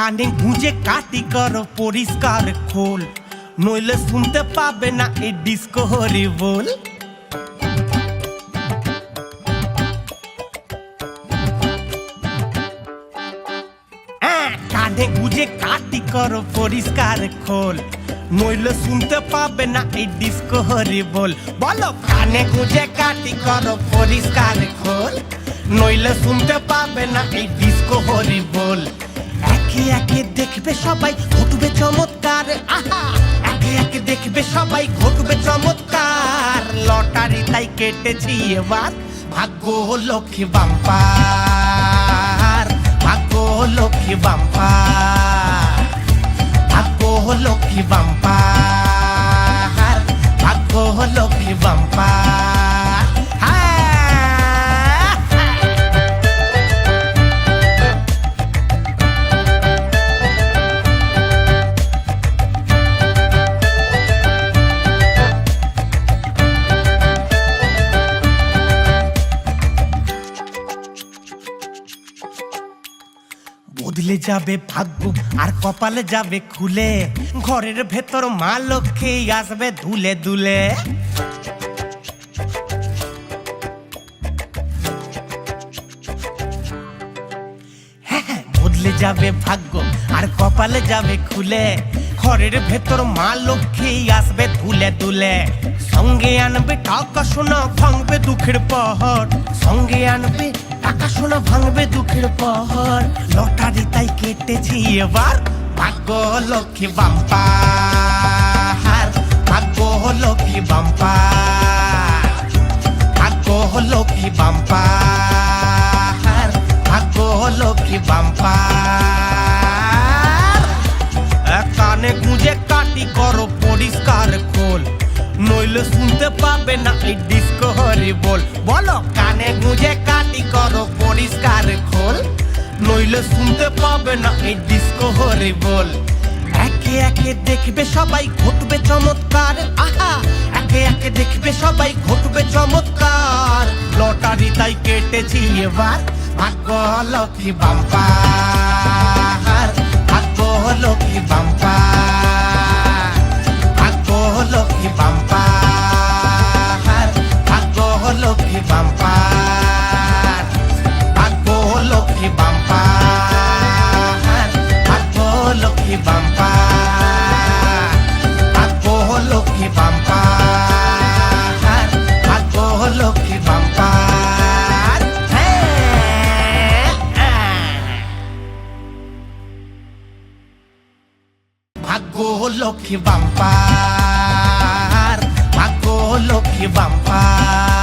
কানে গুঁজে কাটি করো পরিষ্কার খোল, নইলে শুনতে পাবে না এই ডিস্কো হরিবোল। কানে গুঁজে কাটি করো পরিষ্কার খোল, নইলে শুনতে পাবে না এই ডিস্কো হরিবোল। বলো কানে গুঁজে কাটি করো পরিষ্কার খোল, নইলে শুনতে পাবে না এই ডিস্কো হরিবোল। একে একে দেখবে সবাই ঘটবে চমৎকার, আহা একে একে দেখবে সবাই ঘটবে চমৎকার। লটারি তাই কেটেছি এবার, ভাগ্য লক্ষ্মী বাম্পার, ভাগ্য লক্ষ্মী বাম্পার, ভাগ্য লক্ষ্মী বাম্পার, ভাগ্য লক্ষ্মী বাম্পার। বদলে যাবে ভাগ্য আর কপালে যাবে খুলে, ঘরের ভেতর মা লক্ষ্মী আসবে দুলে দুলে। হ্যাঁ বদলে যাবে ভাগ্য আর কপালে যাবে খুলে, ঘরের ভেতর মা লক্ষ্মী আসবে দুলে দুলে। সঙ্গে আনবে টাকা সোনা ভাঙবে দুঃখের পাহাড়, সঙ্গে আনবে টাকা সোনা ভাঙবে দুঃখের পাহাড়। লটারি তাই কেটেছি এবার, ভাগ্য লক্ষ্মী বাম্পার, ভাগ্য লক্ষ্মী বাম্পার, ভাগ্য লক্ষ্মী বাম্পার, ভাগ্য লক্ষ্মী বাম্পার। কানে গুঁজে কাটি করো পরিষ্কার খোল, নইলে শুনতে পাবে না এই ডিস্কো হরিবোল। বলো কানে গুঁজে কাটি করো পরিষ্কার খোল, নইলে শুনতে পাবে না এই ডিস্কো হরিবোল। একে একে দেখবে সবাই ঘটবে চমৎকার, আহা একে একে দেখবে সবাই ঘটবে চমৎকার। লটারি তাই কেটেছি এবার, ভাগ্য লক্ষ্মী বাম্পার, ভাগ্য লক্ষ্মী বাম্পার, ভাগ্য লক্ষ্মী বাম্পার, ভাগ্য লক্ষ্মী বাম্পার, ভাগ্য লক্ষ্মী বাম্পার, ভাগ্য লক্ষ্মী বাম্পার, ভাগ্য লক্ষ্মী বাম্পার, ভাগ্য লক্ষ্মী বাম্পার। ভাগ্য লক্ষ্মী বাম্পার, ভাগ্য লক্ষ্মী বাম্পার।